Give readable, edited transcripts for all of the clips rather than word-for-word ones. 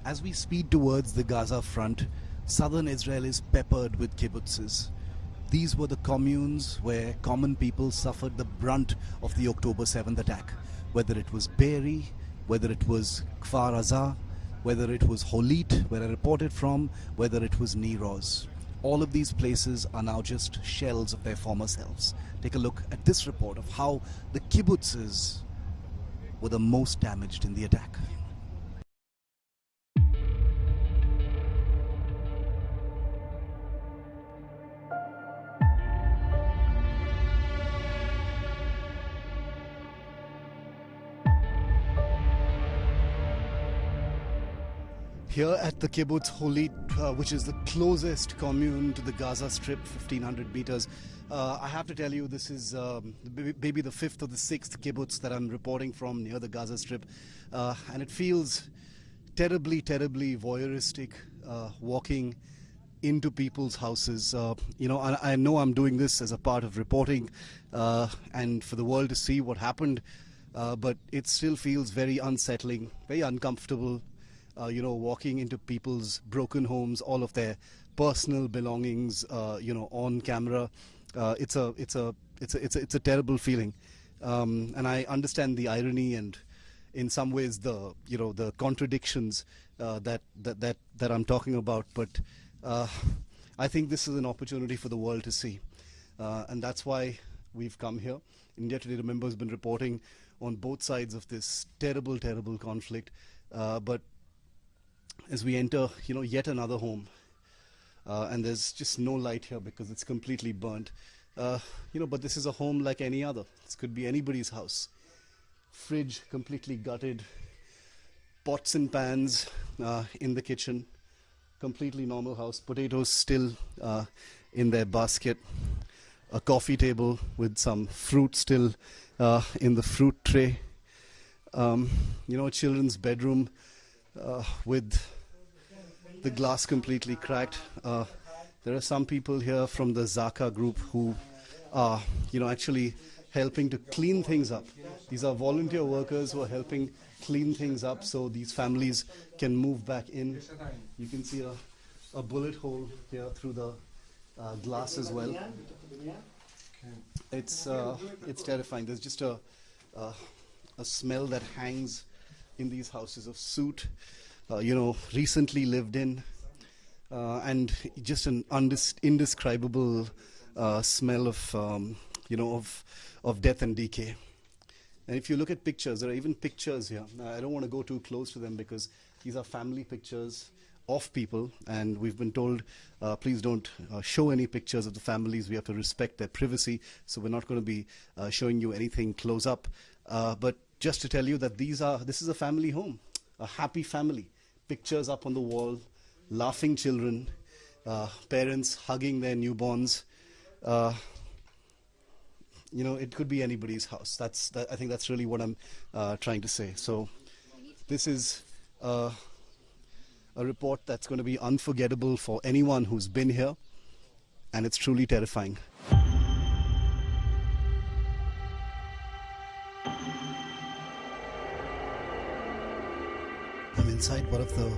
As we speed towards the Gaza front, southern Israel is peppered with kibbutzes. These were the communes where common people suffered the brunt of the October 7th attack, whether it was Be'eri, whether it was Kfar Aza, whether it was Holit, where I reported from, whether it was Niroz. All of these places are now just shells of their former selves. Take a look at this report of how the kibbutzes were the most damaged in the attack. Here at the Kibbutz Holit, which is the closest commune to the Gaza Strip, 1,500 meters, I have to tell you this is maybe the fifth or the sixth kibbutz that I'm reporting from near the Gaza Strip, and it feels terribly, terribly voyeuristic walking into people's houses. I know I'm doing this as a part of reporting and for the world to see what happened, but it still feels very unsettling, very uncomfortable. Walking into people's broken homes, all of their personal belongings, on camera. It's a terrible feeling, and I understand the irony and, in some ways, the contradictions that I'm talking about. But I think this is an opportunity for the world to see, and that's why we've come here. India Today, remember, has been reporting on both sides of this terrible, terrible conflict, but as we enter, yet another home, and there's just no light here because it's completely burnt. But this is a home like any other. This could be anybody's house. Fridge completely gutted, pots and pans in the kitchen, completely normal house. Potatoes still in their basket. A coffee table with some fruit still in the fruit tray. A children's bedroom with the glass completely cracked. There are some people here from the Zaka group who are, actually helping to clean things up. These are volunteer workers who are helping clean things up so these families can move back in. You can see a bullet hole here through the glass as well. It's terrifying. There's just a smell that hangs in these houses of soot, recently lived in, and just an indescribable smell of death and decay. And if you look at pictures, there are even pictures here. I don't want to go too close to them because these are family pictures of people, and we've been told, please don't show any pictures of the families. We have to respect their privacy, so we're not going to be showing you anything close up. But just to tell you that this is a family home, a happy family. Pictures up on the wall, laughing children, parents hugging their newborns. It could be anybody's house. I think that's really what I'm trying to say. So this is a report that's going to be unforgettable for anyone who's been here, and it's truly terrifying. I'm inside one of the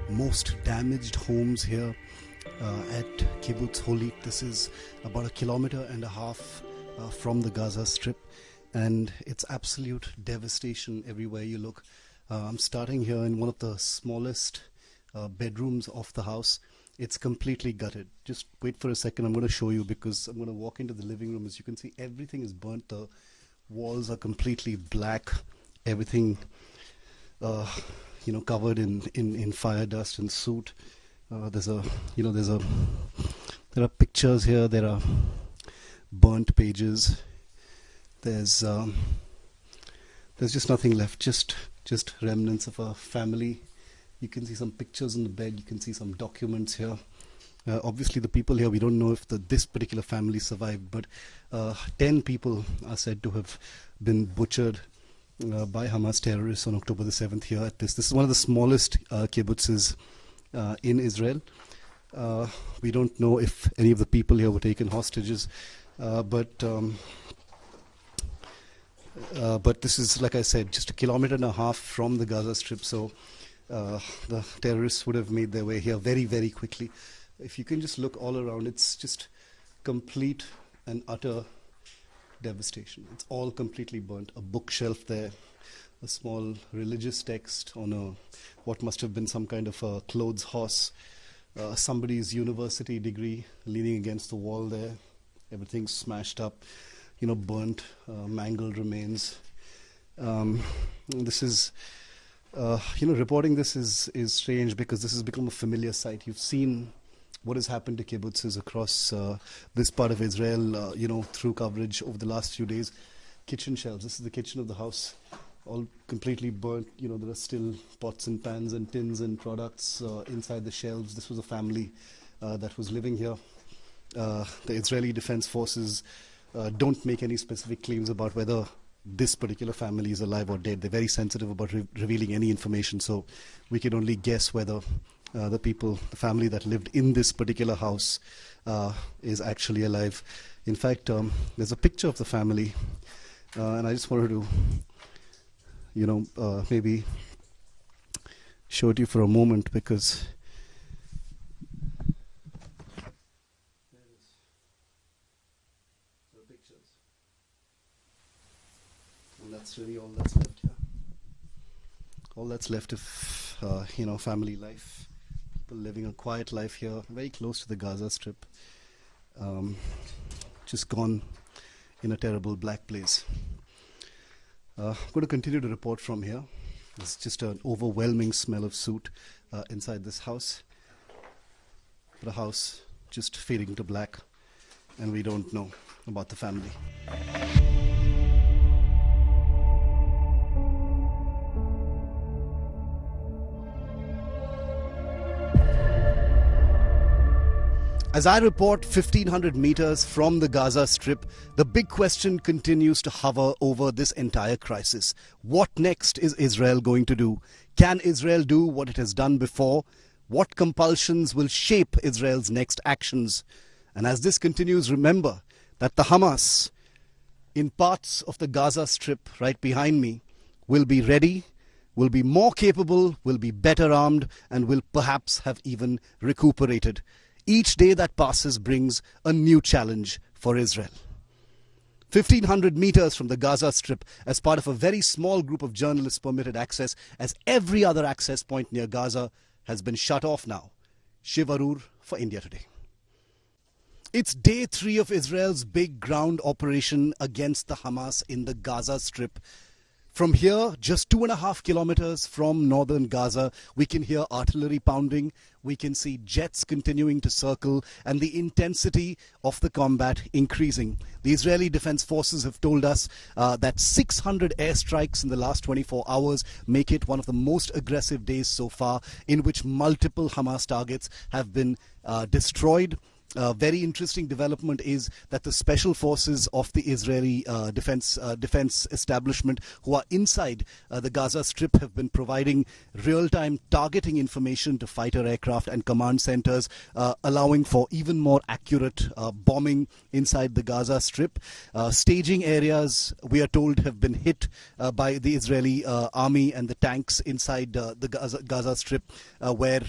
most damaged homes here at Kibbutz Holit. This is about 1.5 kilometers from the Gaza Strip, and it's absolute devastation everywhere you look. I'm starting here in one of the smallest bedrooms of the house. It's completely gutted. Just wait for a second. I'm going to show you because I'm going to walk into the living room. As you can see, everything is burnt. The walls are completely black. Everything covered in fire dust and soot. There are pictures here. There are burnt pages. There's just nothing left. Just remnants of a family. You can see some pictures on the bed. You can see some documents here. Obviously, the people here, we don't know if this particular family survived, but 10 people are said to have been butchered by Hamas terrorists on October the 7th here at this. This is one of the smallest kibbutzes in Israel. We don't know if any of the people here were taken hostages, but this is, like I said, just 1.5 kilometers from the Gaza Strip. So the terrorists would have made their way here very, very quickly. If you can just look all around, it's just complete and utter devastation. It's all completely burnt. A bookshelf there, a small religious text on what must have been some kind of a clothes horse, somebody's university degree leaning against the wall there. Everything's smashed up, burnt, mangled remains. This is, reporting this is strange because this has become a familiar sight. You've seen what has happened to kibbutzes across this part of Israel, through coverage over the last few days. Kitchen shelves. This is the kitchen of the house, all completely burnt. There are still pots and pans and tins and products inside the shelves. This was a family that was living here. The Israeli Defense Forces don't make any specific claims about whether this particular family is alive or dead. They're very sensitive about revealing any information, so we can only guess whether the family that lived in this particular house is actually alive. In fact, there's a picture of the family, and I just wanted to, maybe show it to you for a moment because there it is. The pictures. And that's really all that's left here. All that's left of, family life. People living a quiet life here, very close to the Gaza Strip. Just gone in a terrible black place. I'm going to continue to report from here. There's just an overwhelming smell of soot inside this house. The house just fading to black, and we don't know about the family. As I report 1,500 meters from the Gaza Strip, the big question continues to hover over this entire crisis. What next is Israel going to do? Can Israel do what it has done before? What compulsions will shape Israel's next actions? And as this continues, remember that the Hamas, in parts of the Gaza Strip right behind me, will be ready, will be more capable, will be better armed, and will perhaps have even recuperated. Each day that passes brings a new challenge for Israel. 1,500 meters from the Gaza Strip, as part of a very small group of journalists permitted access, as every other access point near Gaza has been shut off now. Shiv Arur for India Today. It's day 3 of Israel's big ground operation against the Hamas in the Gaza Strip. From here, just 2.5 kilometers from northern Gaza, we can hear artillery pounding, we can see jets continuing to circle, and the intensity of the combat increasing. The Israeli Defense Forces have told us that 600 airstrikes in the last 24 hours make it one of the most aggressive days so far, in which multiple Hamas targets have been destroyed. Very interesting development is that the special forces of the Israeli defense establishment who are inside the Gaza Strip have been providing real-time targeting information to fighter aircraft and command centers, allowing for even more accurate bombing inside the Gaza Strip. Staging areas, we are told, have been hit by the Israeli army and the tanks inside the Gaza Strip, where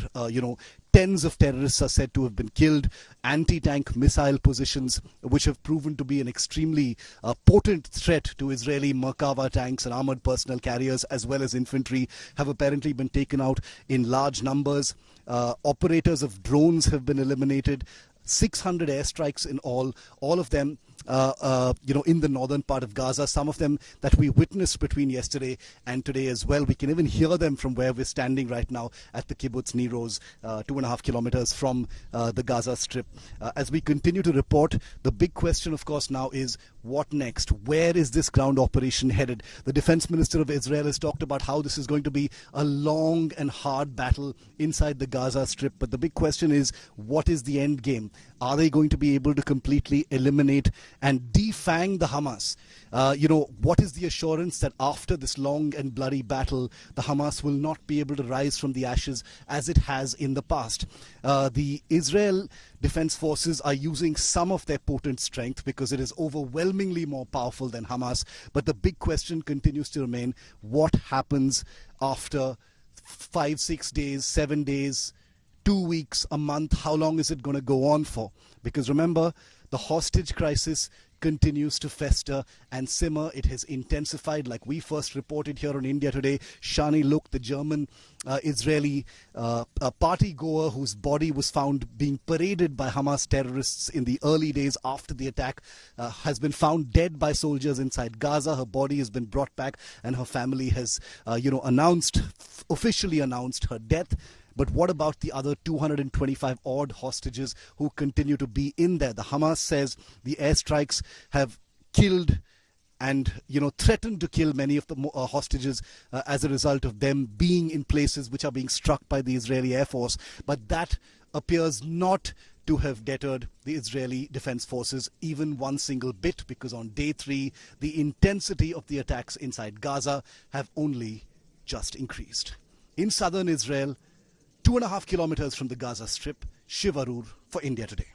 tens of terrorists are said to have been killed. Anti-tank missile positions, which have proven to be an extremely potent threat to Israeli Merkava tanks and armored personnel carriers, as well as infantry, have apparently been taken out in large numbers. Operators of drones have been eliminated. 600 airstrikes in all of them in the northern part of Gaza, some of them that we witnessed between yesterday and today as well. We can even hear them from where we're standing right now at the Kibbutz Neroz, 2.5 kilometers from the Gaza Strip. As we continue to report, the big question, of course, now is what next? Where is this ground operation headed? The Defense Minister of Israel has talked about how this is going to be a long and hard battle inside the Gaza Strip. But the big question is, what is the end game? Are they going to be able to completely eliminate and defang the Hamas? What is the assurance that after this long and bloody battle, the Hamas will not be able to rise from the ashes as it has in the past? The Israel Defense Forces are using some of their potent strength because it is overwhelmingly more powerful than Hamas. But the big question continues to remain, what happens after 5, 6 days, 7 days, 2 weeks, a month? How long is it going to go on for? Because remember, the hostage crisis continues to fester and simmer. It has intensified, like we first reported here on India Today. Shani Luk, the German Israeli party goer whose body was found being paraded by Hamas terrorists in the early days after the attack, has been found dead by soldiers inside Gaza. Her body has been brought back, and her family has, officially announced her death. But what about the other 225 odd hostages who continue to be in there? The Hamas says the airstrikes have killed and, threatened to kill many of the hostages as a result of them being in places which are being struck by the Israeli Air Force. But that appears not to have deterred the Israeli Defense Forces even one single bit, because on day 3, the intensity of the attacks inside Gaza have only just increased. In southern Israel, 2.5 kilometers from the Gaza Strip, Shivarur for India Today.